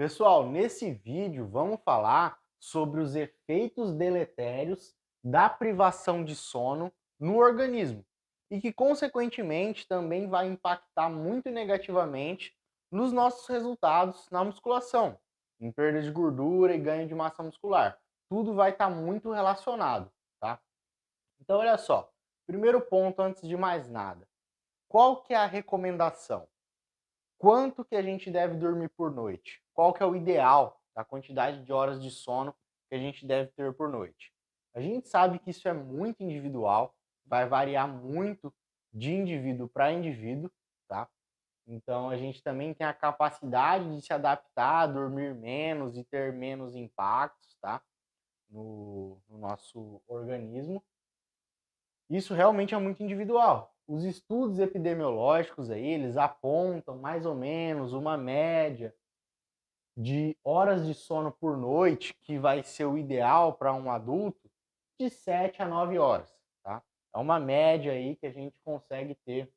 Pessoal, nesse vídeo vamos falar sobre os efeitos deletérios da privação de sono no organismo e que, consequentemente, também vai impactar muito negativamente nos nossos resultados na musculação, em perda de gordura e ganho de massa muscular. Tudo vai estar muito relacionado, tá? Então, olha só, primeiro ponto antes de mais nada, qual que é a recomendação? Quanto que a gente deve dormir por noite? Qual que é o ideal da quantidade de horas de sono que a gente deve ter por noite? A gente sabe que isso é muito individual, vai variar muito de indivíduo para indivíduo, tá? Então a gente também tem a capacidade de se adaptar, dormir menos e ter menos impactos, tá? No nosso organismo. Isso realmente é muito individual. Os estudos epidemiológicos aí, eles apontam mais ou menos uma média de horas de sono por noite, que vai ser o ideal para um adulto, de 7 a 9 horas, tá? É uma média aí que a gente consegue ter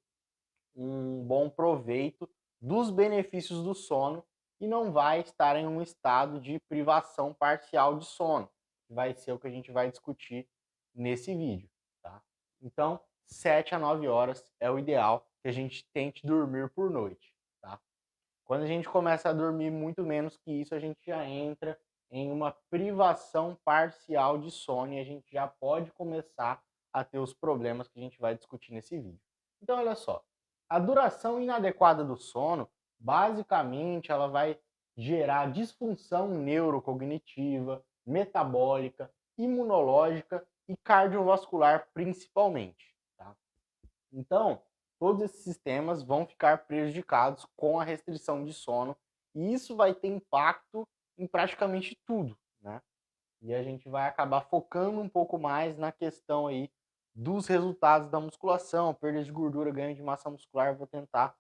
um bom proveito dos benefícios do sono e não vai estar em um estado de privação parcial de sono, que vai ser o que a gente vai discutir nesse vídeo, tá? Então, 7 a 9 horas é o ideal que a gente tente dormir por noite, tá? Quando a gente começa a dormir muito menos que isso, a gente já entra em uma privação parcial de sono e a gente já pode começar a ter os problemas que a gente vai discutir nesse vídeo. Então, olha só, a duração inadequada do sono, basicamente, ela vai gerar disfunção neurocognitiva, metabólica, imunológica e cardiovascular principalmente, tá? Então, todos esses sistemas vão ficar prejudicados com a restrição de sono e isso vai ter impacto em praticamente tudo, né? E a gente vai acabar focando um pouco mais na questão aí dos resultados da musculação, perda de gordura, ganho de massa muscular, eu vou tentar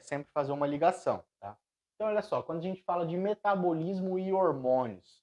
sempre fazer uma ligação, tá? Então, olha só, quando a gente fala de metabolismo e hormônios,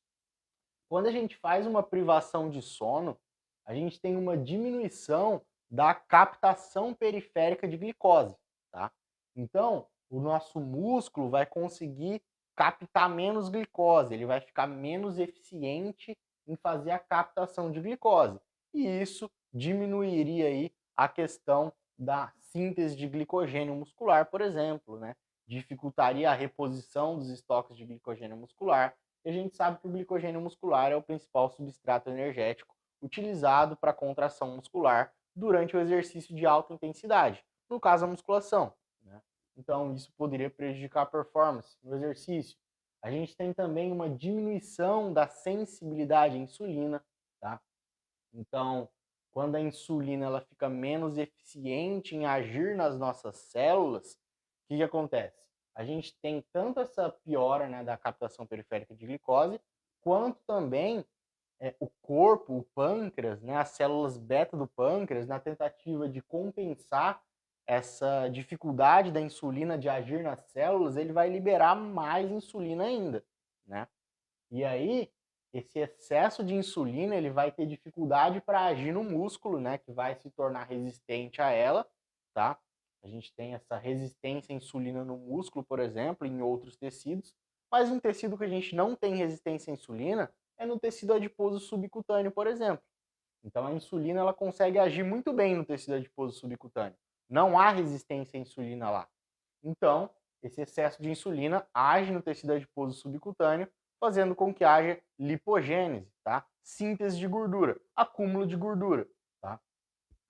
quando a gente faz uma privação de sono, a gente tem uma diminuição da captação periférica de glicose, tá? Então, o nosso músculo vai conseguir captar menos glicose, ele vai ficar menos eficiente em fazer a captação de glicose. E isso diminuiria aí a questão da síntese de glicogênio muscular, por exemplo, né? Dificultaria a reposição dos estoques de glicogênio muscular, e a gente sabe que o glicogênio muscular é o principal substrato energético utilizado para a contração muscular durante o exercício de alta intensidade, no caso a musculação, né? Então isso poderia prejudicar a performance no exercício. A gente tem também uma diminuição da sensibilidade à insulina, tá? Então, quando a insulina ela fica menos eficiente em agir nas nossas células, o que acontece? A gente tem tanto essa piora, né, da captação periférica de glicose, quanto também o corpo, o pâncreas, né, as células beta do pâncreas, na tentativa de compensar essa dificuldade da insulina de agir nas células, ele vai liberar mais insulina ainda, né? E aí, esse excesso de insulina, ele vai ter dificuldade para agir no músculo, né, que vai se tornar resistente a ela, tá? A gente tem essa resistência à insulina no músculo, por exemplo, e em outros tecidos, mas um tecido que a gente não tem resistência à insulina é no tecido adiposo subcutâneo, por exemplo. Então a insulina ela consegue agir muito bem no tecido adiposo subcutâneo. Não há resistência à insulina lá. Então, esse excesso de insulina age no tecido adiposo subcutâneo, fazendo com que haja lipogênese, tá? Síntese de gordura, acúmulo de gordura, tá?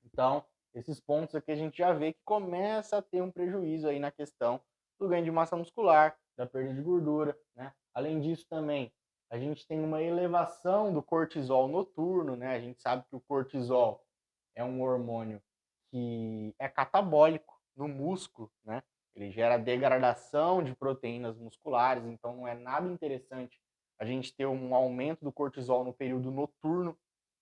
Então, esses pontos aqui a gente já vê que começa a ter um prejuízo aí na questão do ganho de massa muscular, da perda de gordura, né? Além disso também, a gente tem uma elevação do cortisol noturno, né? A gente sabe que o cortisol é um hormônio que é catabólico no músculo, né? Ele gera degradação de proteínas musculares, então não é nada interessante a gente ter um aumento do cortisol no período noturno,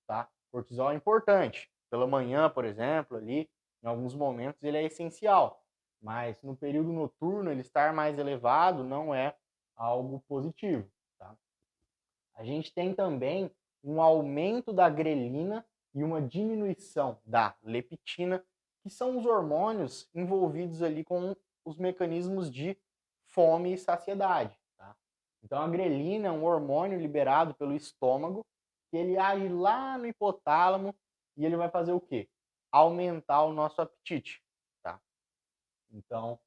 tá? Cortisol é importante. Pela manhã, por exemplo, ali, em alguns momentos ele é essencial, mas no período noturno ele estar mais elevado não é algo positivo, tá? A gente tem também um aumento da grelina e uma diminuição da leptina, que são os hormônios envolvidos ali com os mecanismos de fome e saciedade, tá? Então a grelina é um hormônio liberado pelo estômago, que ele age lá no hipotálamo e ele vai fazer o quê? Aumentar o nosso apetite, tá? Então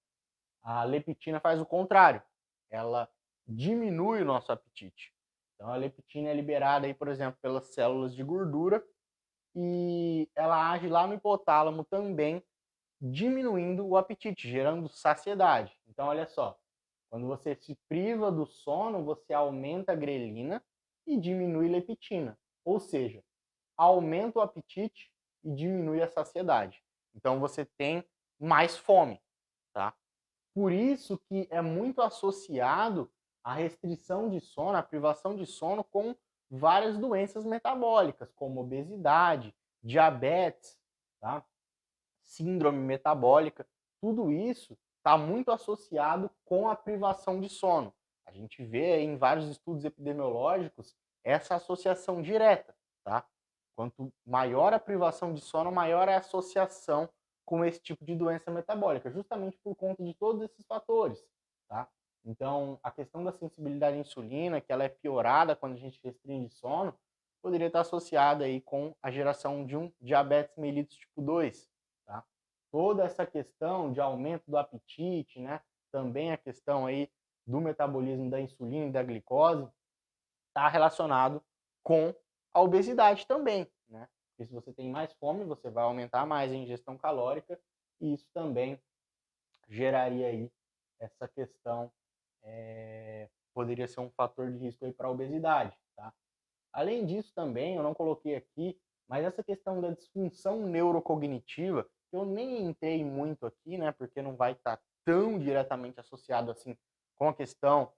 a leptina faz o contrário, ela diminui o nosso apetite. Então a leptina é liberada aí, por exemplo, pelas células de gordura e ela age lá no hipotálamo também, diminuindo o apetite, gerando saciedade. Então olha só, quando você se priva do sono, você aumenta a grelina e diminui a leptina. Ou seja, aumenta o apetite e diminui a saciedade. Então você tem mais fome, tá? Por isso que é muito associado a restrição de sono, a privação de sono com várias doenças metabólicas, como obesidade, diabetes, tá? Síndrome metabólica. Tudo isso está muito associado com a privação de sono. A gente vê em vários estudos epidemiológicos essa associação direta, tá? Quanto maior a privação de sono, maior é a associação com esse tipo de doença metabólica, justamente por conta de todos esses fatores, tá? Então, a questão da sensibilidade à insulina, que ela é piorada quando a gente restringe sono, poderia estar associada aí com a geração de um diabetes mellitus tipo 2, tá? Toda essa questão de aumento do apetite, né? Também a questão aí do metabolismo da insulina e da glicose está relacionado com a obesidade também, né? Porque se você tem mais fome, você vai aumentar mais a ingestão calórica e isso também geraria aí essa questão, poderia ser um fator de risco aí para a obesidade, tá? Além disso também, eu não coloquei aqui, mas essa questão da disfunção neurocognitiva, eu nem entrei muito aqui, né, porque não vai estar tão diretamente associado assim com a questão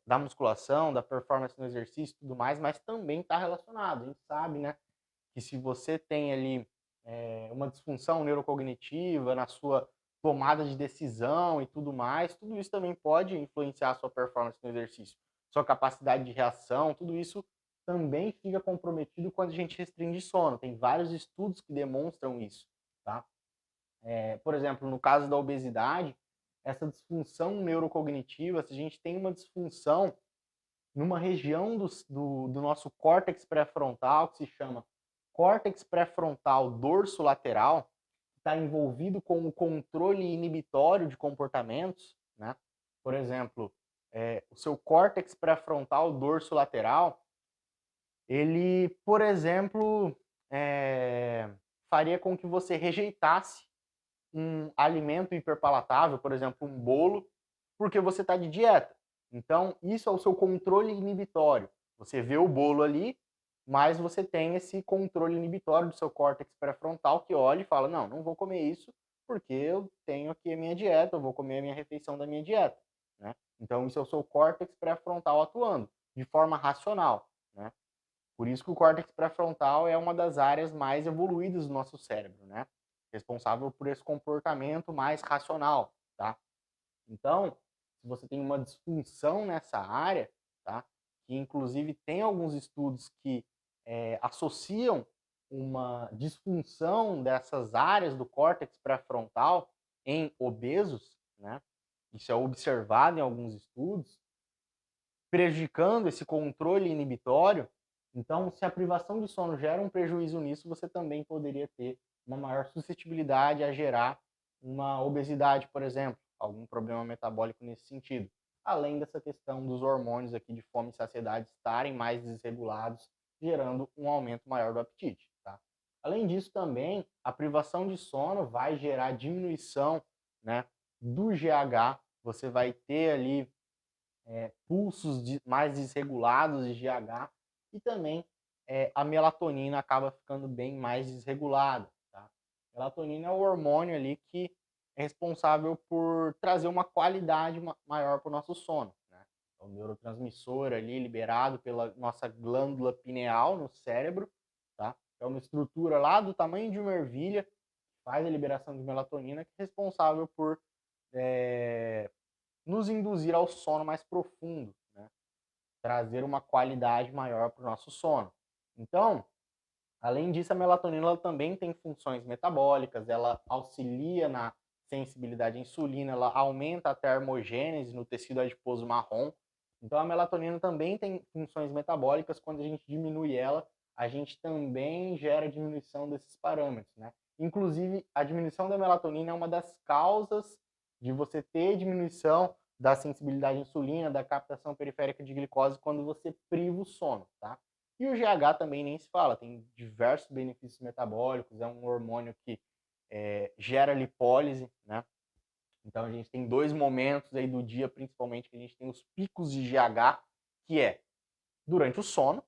da musculação, da performance no exercício e tudo mais, mas também está relacionado. A gente sabe, né, que se você tem ali uma disfunção neurocognitiva na sua tomada de decisão e tudo mais, tudo isso também pode influenciar a sua performance no exercício. Sua capacidade de reação, tudo isso também fica comprometido quando a gente restringe sono. Tem vários estudos que demonstram isso, tá? Por exemplo, no caso da obesidade, essa disfunção neurocognitiva, se a gente tem uma disfunção numa região do nosso córtex pré-frontal, que se chama córtex pré-frontal dorso-lateral, que está envolvido com o controle inibitório de comportamentos, né? Por exemplo, o seu córtex pré-frontal dorso-lateral, ele, por exemplo, faria com que você rejeitasse um alimento hiperpalatável, por exemplo, um bolo, porque você está de dieta. Então, isso é o seu controle inibitório. Você vê o bolo ali, mas você tem esse controle inibitório do seu córtex pré-frontal que olha e fala: não, não vou comer isso porque eu tenho aqui a minha dieta, eu vou comer a minha refeição da minha dieta. Né? Então, isso é o seu córtex pré-frontal atuando de forma racional. Né? Por isso que o córtex pré-frontal é uma das áreas mais evoluídas do nosso cérebro, né? Responsável por esse comportamento mais racional, tá? Então, se você tem uma disfunção nessa área, tá? Que inclusive tem alguns estudos que associam uma disfunção dessas áreas do córtex pré-frontal em obesos, né? Isso é observado em alguns estudos, prejudicando esse controle inibitório. Então, se a privação de sono gera um prejuízo nisso, você também poderia ter uma maior suscetibilidade a gerar uma obesidade, por exemplo, algum problema metabólico nesse sentido. Além dessa questão dos hormônios aqui de fome e saciedade estarem mais desregulados, gerando um aumento maior do apetite. Tá? Além disso, também, a privação de sono vai gerar diminuição, né, do GH, você vai ter ali pulsos mais desregulados de GH e também a melatonina acaba ficando bem mais desregulada. Tá? A melatonina é o hormônio ali que é responsável por trazer uma qualidade maior para o nosso sono. Né? É o neurotransmissor ali liberado pela nossa glândula pineal no cérebro. Tá? É uma estrutura lá do tamanho de uma ervilha que faz a liberação de melatonina, que é responsável por nos induzir ao sono mais profundo, né? Trazer uma qualidade maior para o nosso sono. Então, além disso, a melatonina ela também tem funções metabólicas, ela auxilia na sensibilidade à insulina, ela aumenta a termogênese no tecido adiposo marrom, Então a melatonina também tem funções metabólicas, quando a gente diminui ela, a gente também gera diminuição desses parâmetros, né? Inclusive, a diminuição da melatonina é uma das causas de você ter diminuição da sensibilidade à insulina, da captação periférica de glicose quando você priva o sono, tá? E o GH também nem se fala, tem diversos benefícios metabólicos, é um hormônio que gera lipólise, né? Então a gente tem dois momentos aí do dia, principalmente, que a gente tem os picos de GH, que é durante o sono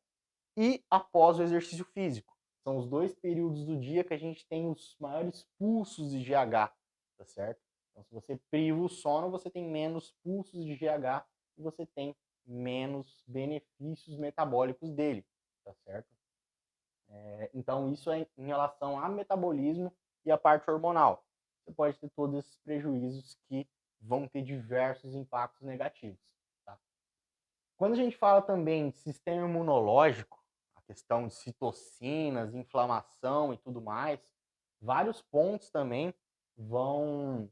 e após o exercício físico. São os dois períodos do dia que a gente tem os maiores pulsos de GH, tá certo? Então, se você priva o sono, você tem menos pulsos de GH e você tem menos benefícios metabólicos dele, tá certo? Então, isso é em relação a metabolismo e a parte hormonal. Você pode ter todos esses prejuízos que vão ter diversos impactos negativos. Tá? Quando a gente fala também de sistema imunológico, a questão de citocinas, inflamação e tudo mais, vários pontos também vão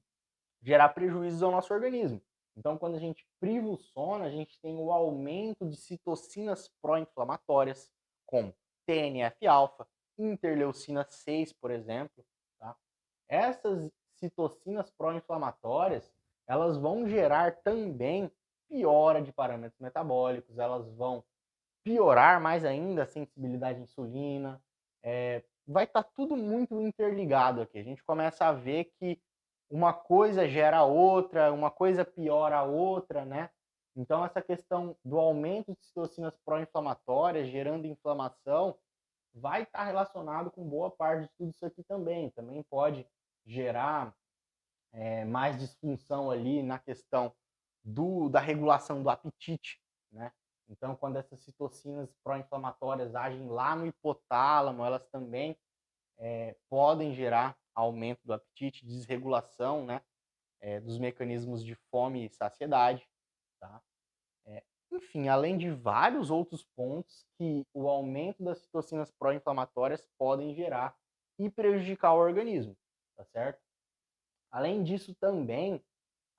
gerar prejuízos ao nosso organismo. Então, quando a gente priva o sono, a gente tem o aumento de citocinas pró-inflamatórias, como TNF-alfa, interleucina 6, por exemplo. Tá? Essas citocinas pró-inflamatórias, elas vão gerar também piora de parâmetros metabólicos, elas vão piorar mais ainda a sensibilidade à insulina. Vai estar tudo muito interligado aqui. A gente começa a ver que uma coisa gera outra, uma coisa piora a outra, né? Então, essa questão do aumento de citocinas pró-inflamatórias, gerando inflamação, vai estar relacionado com boa parte de tudo isso aqui também. Também pode gerar mais disfunção ali na questão da regulação do apetite, né? Então, quando essas citocinas pró-inflamatórias agem lá no hipotálamo, elas também podem gerar aumento do apetite, desregulação, né? Dos mecanismos de fome e saciedade, tá? Enfim, além de vários outros pontos que o aumento das citocinas pró-inflamatórias podem gerar e prejudicar o organismo, tá certo? Além disso, também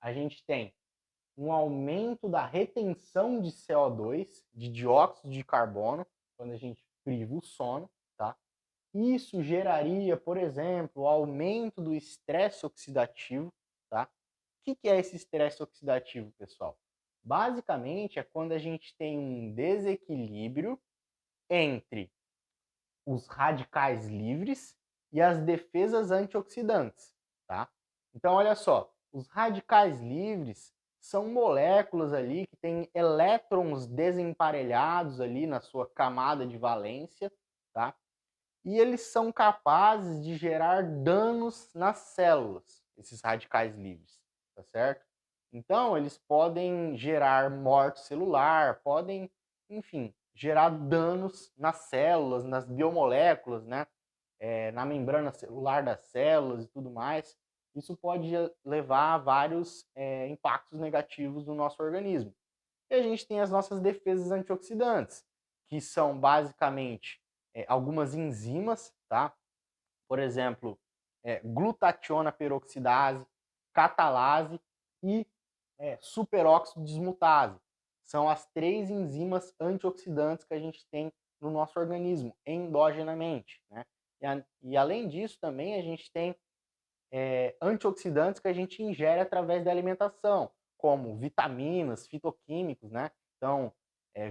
a gente tem um aumento da retenção de CO2, de dióxido de carbono, quando a gente priva o sono, tá? Isso geraria, por exemplo, o aumento do estresse oxidativo, tá? O que é esse estresse oxidativo, pessoal? Basicamente, é quando a gente tem um desequilíbrio entre os radicais livres e as defesas antioxidantes, tá? Então, olha só, os radicais livres são moléculas ali que têm elétrons desemparelhados ali na sua camada de valência, tá? E eles são capazes de gerar danos nas células, esses radicais livres, tá certo? Então, eles podem gerar morte celular, podem, enfim, gerar danos nas células, nas biomoléculas, né? Na membrana celular das células e tudo mais. Isso pode levar a vários impactos negativos no nosso organismo. E a gente tem as nossas defesas antioxidantes, que são basicamente algumas enzimas, tá? Por exemplo, glutationa peroxidase, catalase e superóxido dismutase. São as três enzimas antioxidantes que a gente tem no nosso organismo, endogenamente. Né? E além disso, também a gente tem antioxidantes que a gente ingere através da alimentação, como vitaminas, fitoquímicos, né? Então,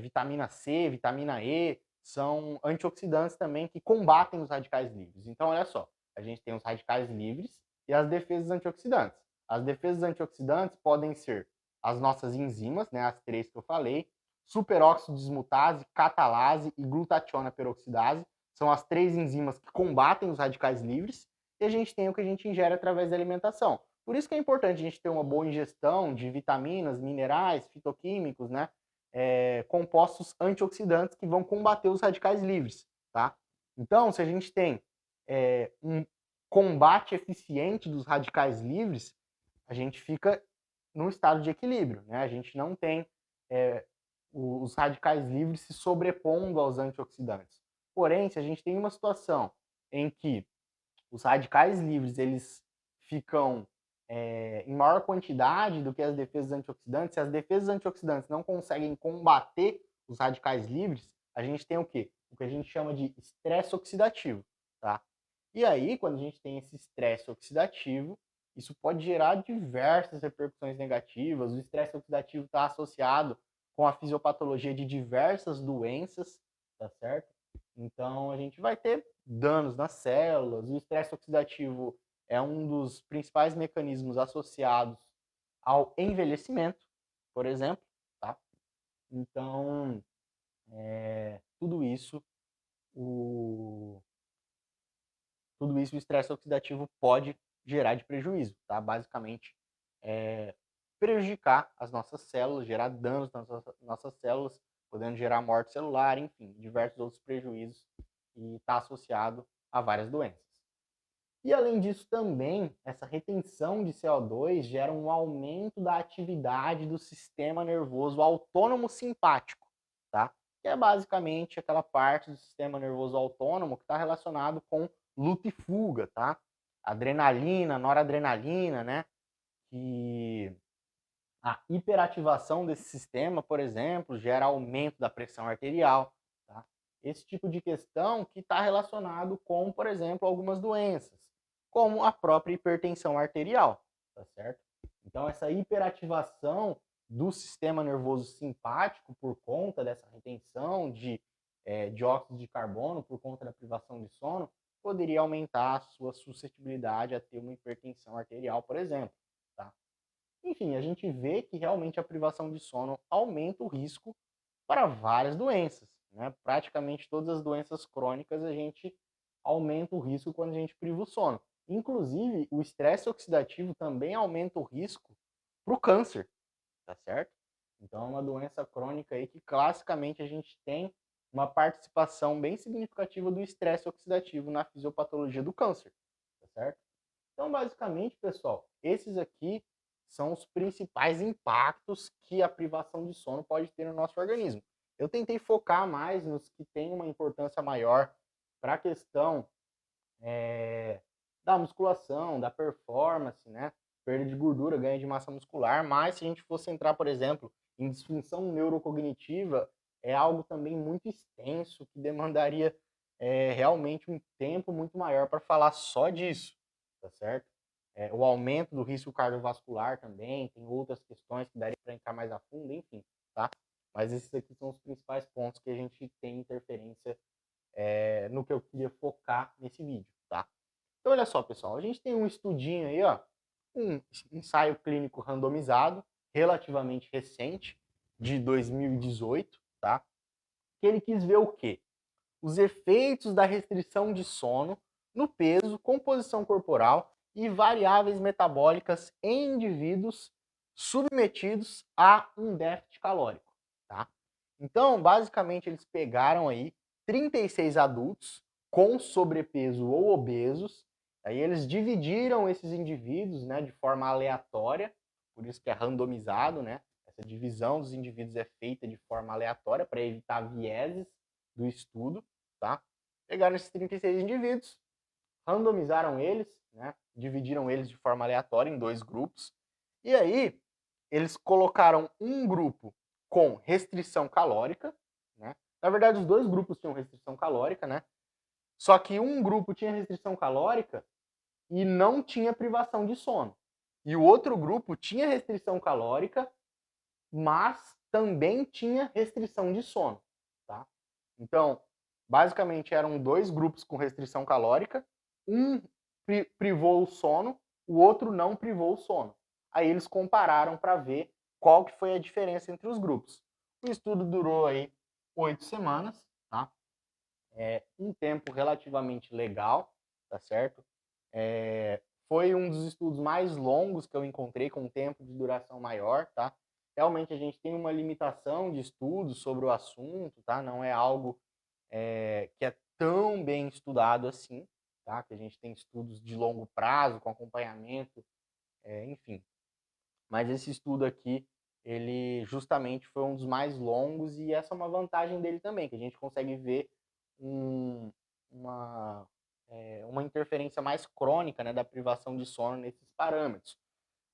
vitamina C, vitamina E, são antioxidantes também que combatem os radicais livres. Então, olha só, a gente tem os radicais livres e as defesas antioxidantes. As defesas antioxidantes podem ser as nossas enzimas, né, as três que eu falei, superóxido dismutase, catalase e glutationa peroxidase, são as três enzimas que combatem os radicais livres, e a gente tem o que a gente ingere através da alimentação. Por isso que é importante a gente ter uma boa ingestão de vitaminas, minerais, fitoquímicos, né? Compostos antioxidantes que vão combater os radicais livres, tá? Então, se a gente tem um combate eficiente dos radicais livres, a gente fica num estado de equilíbrio, né? A gente não tem os radicais livres se sobrepondo aos antioxidantes. Porém, se a gente tem uma situação em que os radicais livres eles ficam em maior quantidade do que as defesas antioxidantes, se as defesas antioxidantes não conseguem combater os radicais livres, a gente tem o quê? O que a gente chama de estresse oxidativo, tá? E aí, quando a gente tem esse estresse oxidativo, isso pode gerar diversas repercussões negativas. O estresse oxidativo está associado com a fisiopatologia de diversas doenças, tá certo? Então, a gente vai ter danos nas células. O estresse oxidativo é um dos principais mecanismos associados ao envelhecimento, por exemplo, tá? Então, tudo isso, tudo isso o estresse oxidativo pode gerar de prejuízo, tá? Basicamente, prejudicar as nossas células, gerar danos nas nossas células, podendo gerar morte celular, enfim, diversos outros prejuízos e está associado a várias doenças. E além disso também, essa retenção de CO2 gera um aumento da atividade do sistema nervoso autônomo simpático, tá? Que é basicamente aquela parte do sistema nervoso autônomo que está relacionado com luta e fuga, tá? Adrenalina, noradrenalina, né? Que a hiperativação desse sistema, por exemplo, gera aumento da pressão arterial, tá? Esse tipo de questão que está relacionado com, por exemplo, algumas doenças, como a própria hipertensão arterial, tá certo? Então, essa hiperativação do sistema nervoso simpático por conta dessa retenção de dióxido de carbono, por conta da privação de sono, poderia aumentar a sua suscetibilidade a ter uma hipertensão arterial, por exemplo, tá? Enfim, a gente vê que realmente a privação de sono aumenta o risco para várias doenças, né? Praticamente todas as doenças crônicas a gente aumenta o risco quando a gente priva o sono. Inclusive, o estresse oxidativo também aumenta o risco para o câncer, tá certo? Então, é uma doença crônica aí que classicamente a gente tem uma participação bem significativa do estresse oxidativo na fisiopatologia do câncer, tá certo? Então, basicamente, pessoal, esses aqui são os principais impactos que a privação de sono pode ter no nosso organismo. Eu tentei focar mais nos que têm uma importância maior para a questão da musculação, da performance, né? Perda de gordura, ganho de massa muscular, mas se a gente fosse entrar, por exemplo, em disfunção neurocognitiva, é algo também muito extenso, que demandaria realmente um tempo muito maior para falar só disso, tá certo? O aumento do risco cardiovascular também, tem outras questões que daria para entrar mais a fundo, enfim, tá? Mas esses aqui são os principais pontos que a gente tem interferência no que eu queria focar nesse vídeo, tá? Então, olha só, pessoal, a gente tem um estudinho aí, ó, um ensaio clínico randomizado, relativamente recente, de 2018, tá? Que ele quis ver o quê? Os efeitos da restrição de sono no peso, composição corporal e variáveis metabólicas em indivíduos submetidos a um déficit calórico, tá? Então, basicamente, eles pegaram aí 36 adultos com sobrepeso ou obesos, aí eles dividiram esses indivíduos, né, de forma aleatória, por isso que é randomizado, né? Essa divisão dos indivíduos é feita de forma aleatória para evitar vieses do estudo, tá? Pegaram esses 36 indivíduos, randomizaram eles, né? Dividiram eles de forma aleatória em dois grupos, e aí eles colocaram um grupo com restrição calórica, né? Na verdade, os dois grupos tinham restrição calórica, né? Só que um grupo tinha restrição calórica e não tinha privação de sono. E o outro grupo tinha restrição calórica, mas também tinha restrição de sono, tá? Então, basicamente eram dois grupos com restrição calórica, um privou o sono, o outro não privou o sono. Aí eles compararam para ver qual que foi a diferença entre os grupos. O estudo durou aí 8 semanas, tá? Um tempo relativamente legal, tá certo? Foi um dos estudos mais longos que eu encontrei, com um tempo de duração maior, tá? Realmente a gente tem uma limitação de estudos sobre o assunto, tá? Não é algo que é tão bem estudado assim, tá? Que a gente tem estudos de longo prazo, com acompanhamento, enfim. Mas esse estudo aqui, ele justamente foi um dos mais longos e essa é uma vantagem dele também, que a gente consegue ver um, uma interferência mais crônica, né, da privação de sono nesses parâmetros.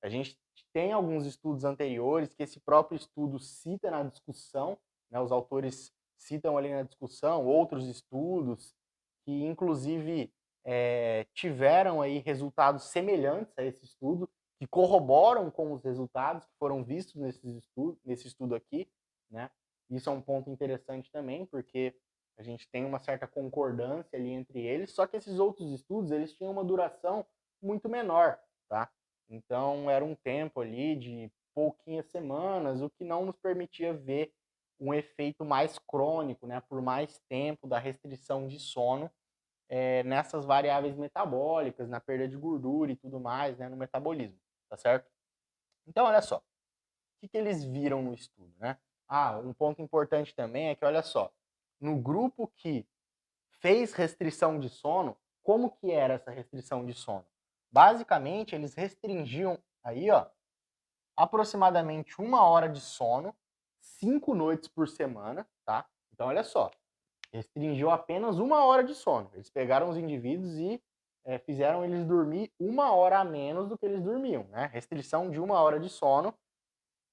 A gente tem alguns estudos anteriores que esse próprio estudo cita na discussão, né, os autores citam ali na discussão outros estudos que, inclusive, tiveram aí resultados semelhantes a esse estudo, que corroboram com os resultados que foram vistos nesse estudo aqui, né? Isso é um ponto interessante também, porque a gente tem uma certa concordância ali entre eles, só que esses outros estudos, eles tinham uma duração muito menor, tá? Então, era um tempo ali de pouquinhas semanas, o que não nos permitia ver um efeito mais crônico, né, por mais tempo da restrição de sono nessas variáveis metabólicas, na perda de gordura e tudo mais, né, no metabolismo, tá certo? Então, olha só, o que eles viram no estudo, né? Um ponto importante também é que, olha só, no grupo que fez restrição de sono, como que era essa restrição de sono? Basicamente, eles restringiam aí, ó, aproximadamente 1 hora de sono, 5 noites por semana, tá? Então, olha só, restringiu apenas 1 hora de sono. Eles pegaram os indivíduos e fizeram eles dormir 1 hora a menos do que eles dormiam, né? Restrição de 1 hora de sono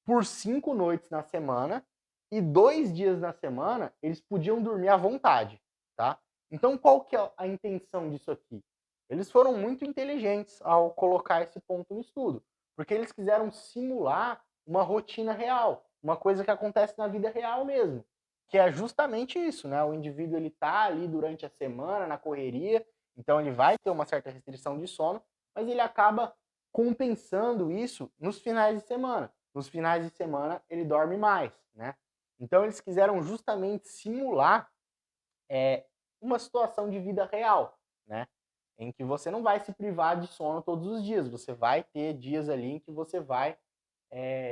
por 5 noites na semana e 2 dias na semana eles podiam dormir à vontade, tá? Então, qual que é a intenção disso aqui? Eles foram muito inteligentes ao colocar esse ponto no estudo, porque eles quiseram simular uma rotina real, uma coisa que acontece na vida real mesmo, que é justamente isso, né? O indivíduo ele tá ali durante a semana na correria, então ele vai ter uma certa restrição de sono, mas ele acaba compensando isso nos finais de semana. Nos finais de semana ele dorme mais, né? Então eles quiseram justamente simular uma situação de vida real, né? Em que você não vai se privar de sono todos os dias, você vai ter dias ali em que você vai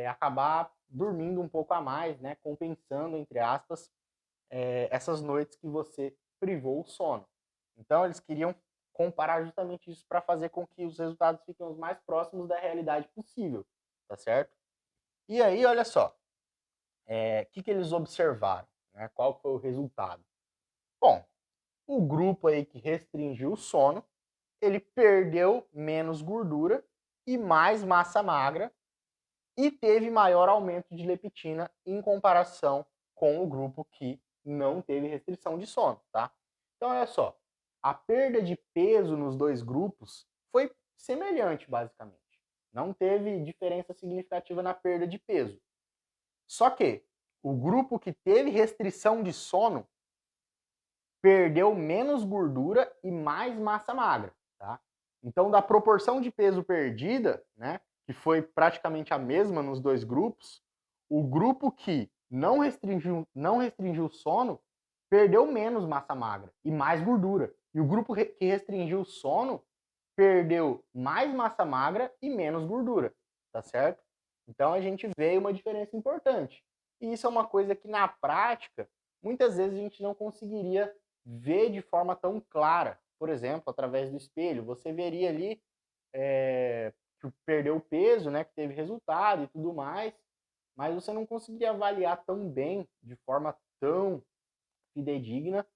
acabar dormindo um pouco a mais, né? Compensando, entre aspas, essas noites que você privou o sono. Então eles queriam comparar justamente isso para fazer com que os resultados fiquem os mais próximos da realidade possível, tá certo? E aí, olha só, que eles observaram, né? Qual foi o resultado? Bom, o grupo aí que restringiu o sono, ele perdeu menos gordura e mais massa magra e teve maior aumento de leptina em comparação com o grupo que não teve restrição de sono, tá? Então, olha só, a perda de peso nos dois grupos foi semelhante, basicamente. Não teve diferença significativa na perda de peso. Só que o grupo que teve restrição de sono perdeu menos gordura e mais massa magra, tá? Então, da proporção de peso perdida, né, que foi praticamente a mesma nos dois grupos, o grupo que não restringiu o sono perdeu menos massa magra e mais gordura. E o grupo que restringiu o sono perdeu mais massa magra e menos gordura, tá certo? Então a gente vê uma diferença importante. E isso é uma coisa que na prática, muitas vezes a gente não conseguiria ver de forma tão clara. Por exemplo, através do espelho, você veria ali que perdeu peso, né, que teve resultado e tudo mais, mas você não conseguiria avaliar tão bem, de forma tão fidedigna,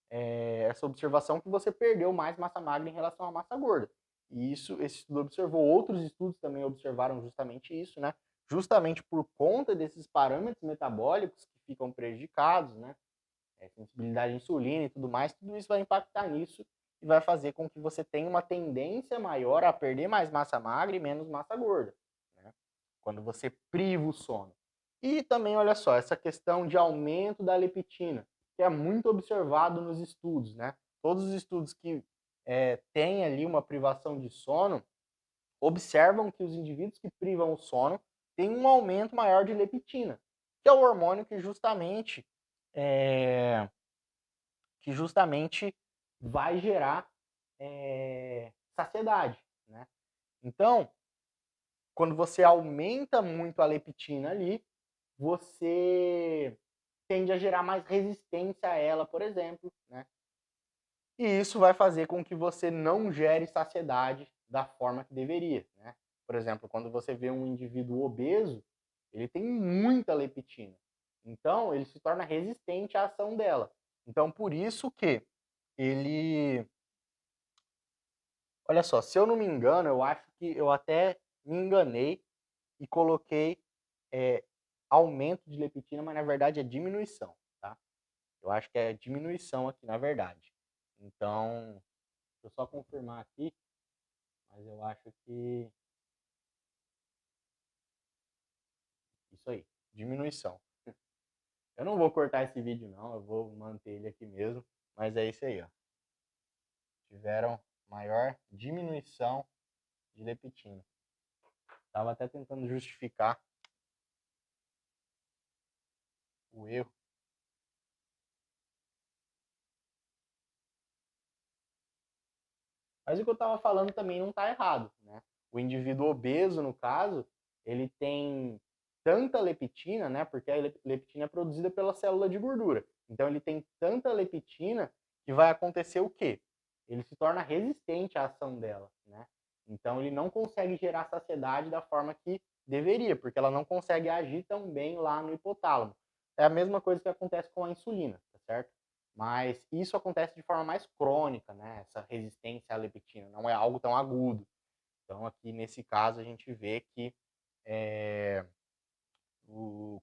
essa observação que você perdeu mais massa magra em relação à massa gorda. E isso, esse estudo observou, outros estudos também observaram justamente isso, né? Justamente por conta desses parâmetros metabólicos que ficam prejudicados, né? Sensibilidade à insulina e tudo mais, tudo isso vai impactar nisso e vai fazer com que você tenha uma tendência maior a perder mais massa magra e menos massa gorda, né? Quando você priva o sono. E também, olha só, essa questão de aumento da leptina, que é muito observado nos estudos, né? Todos os estudos que têm ali uma privação de sono observam que os indivíduos que privam o sono têm um aumento maior de leptina, que é o hormônio é, que justamente vai gerar saciedade, né? Então, quando você aumenta muito a leptina ali, você tende a gerar mais resistência a ela, por exemplo, né? E isso vai fazer com que você não gere saciedade da forma que deveria, né? Por exemplo, quando você vê um indivíduo obeso, ele tem muita leptina. Então, ele se torna resistente à ação dela. Então, por isso que ele... Olha só, se eu não me engano, eu acho que eu até me enganei e coloquei aumento de leptina, mas na verdade é diminuição, tá? Eu acho que é diminuição aqui, na verdade. Então, deixa eu só confirmar aqui, mas eu acho que isso aí, diminuição. Eu não vou cortar esse vídeo não, eu vou manter ele aqui mesmo, mas é isso aí, ó. Tiveram maior diminuição de leptina. Tava até tentando justificar o erro. Mas o que eu estava falando também não está errado, né? O indivíduo obeso, no caso, ele tem tanta leptina, né? Porque a leptina é produzida pela célula de gordura. Então ele tem tanta leptina que vai acontecer o quê? Ele se torna resistente à ação dela, né? Então ele não consegue gerar saciedade da forma que deveria, porque ela não consegue agir tão bem lá no hipotálamo. É a mesma coisa que acontece com a insulina, tá certo? Mas isso acontece de forma mais crônica, né? Essa resistência à leptina, não é algo tão agudo. Então, aqui nesse caso, a gente vê que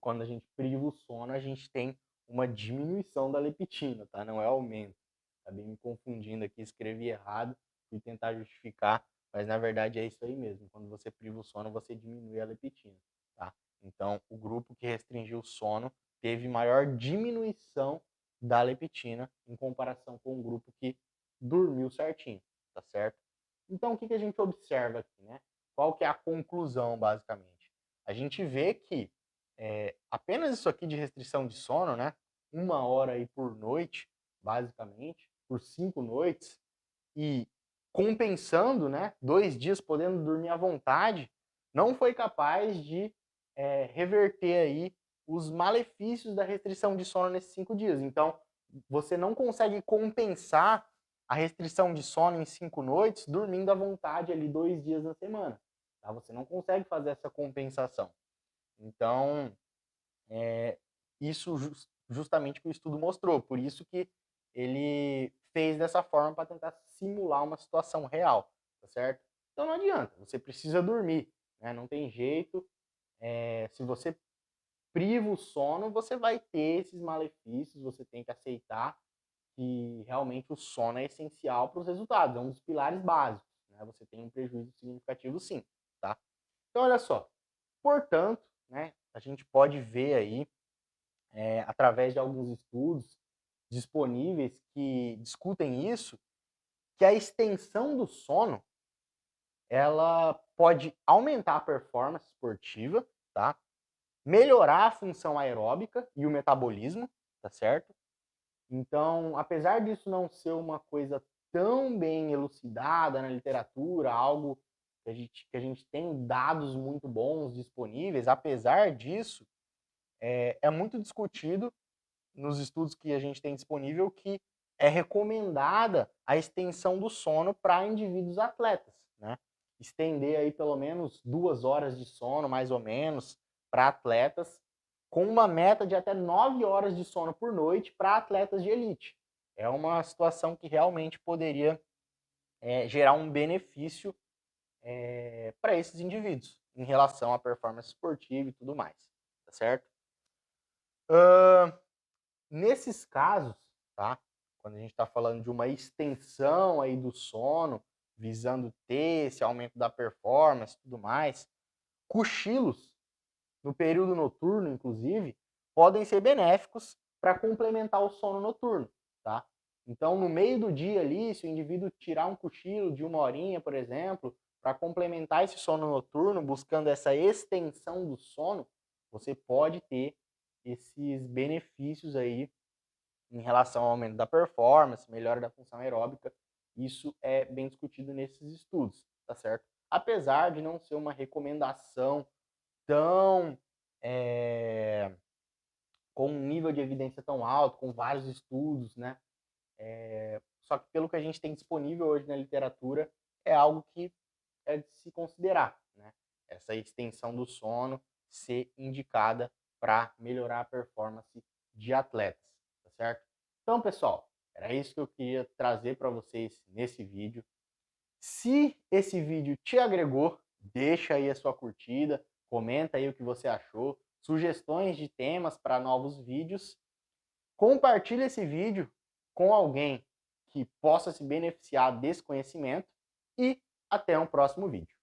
quando a gente priva o sono, a gente tem uma diminuição da leptina, tá? Não é aumento. Acabei me confundindo aqui, escrevi errado, fui tentar justificar, mas na verdade é isso aí mesmo. Quando você priva o sono, você diminui a leptina, tá? Então, o grupo que restringiu o sono teve maior diminuição da leptina em comparação com o grupo que dormiu certinho, tá certo? Então, o que a gente observa aqui, né? Qual que é a conclusão, basicamente? A gente vê que apenas isso aqui de restrição de sono, né? 1 hora aí por noite, basicamente, por 5 noites, e compensando, né? 2 dias podendo dormir à vontade, não foi capaz de reverter aí os malefícios da restrição de sono nesses 5 dias. Então, você não consegue compensar a restrição de sono em 5 noites dormindo à vontade ali 2 dias na semana. Tá? Você não consegue fazer essa compensação. Então, isso justamente que o estudo mostrou. Por isso que ele fez dessa forma para tentar simular uma situação real, tá certo? Então não adianta, você precisa dormir, né? Não tem jeito. Se você priva o sono, você vai ter esses malefícios, você tem que aceitar que realmente o sono é essencial para os resultados, é um dos pilares básicos, né? Você tem um prejuízo significativo sim, tá? Então olha só, portanto, né, a gente pode ver aí através de alguns estudos disponíveis que discutem isso, que a extensão do sono ela pode aumentar a performance esportiva, tá? Melhorar a função aeróbica e o metabolismo, tá certo? Então, apesar disso não ser uma coisa tão bem elucidada na literatura, algo que a gente tem dados muito bons disponíveis, apesar disso, é muito discutido nos estudos que a gente tem disponível que é recomendada a extensão do sono para indivíduos atletas, né? Estender aí pelo menos 2 horas de sono, mais ou menos, para atletas, com uma meta de até 9 horas de sono por noite para atletas de elite. É uma situação que realmente poderia gerar um benefício para esses indivíduos em relação à performance esportiva e tudo mais, tá certo? Nesses casos, tá? Quando a gente está falando de uma extensão aí do sono, visando ter esse aumento da performance e tudo mais, cochilos no período noturno, inclusive, podem ser benéficos para complementar o sono noturno, tá? Então, no meio do dia ali, se o indivíduo tirar um cochilo de 1 horinha, por exemplo, para complementar esse sono noturno, buscando essa extensão do sono, você pode ter esses benefícios aí em relação ao aumento da performance, melhora da função aeróbica. Isso é bem discutido nesses estudos, tá certo? Apesar de não ser uma recomendação tão com um nível de evidência tão alto, com vários estudos, né? Só que pelo que a gente tem disponível hoje na literatura, é algo que é de se considerar, né? Essa extensão do sono ser indicada para melhorar a performance de atletas, tá certo? Então, pessoal, era isso que eu queria trazer para vocês nesse vídeo. Se esse vídeo te agregou, deixa aí a sua curtida, comenta aí o que você achou, sugestões de temas para novos vídeos. Compartilhe esse vídeo com alguém que possa se beneficiar desse conhecimento e até um próximo vídeo.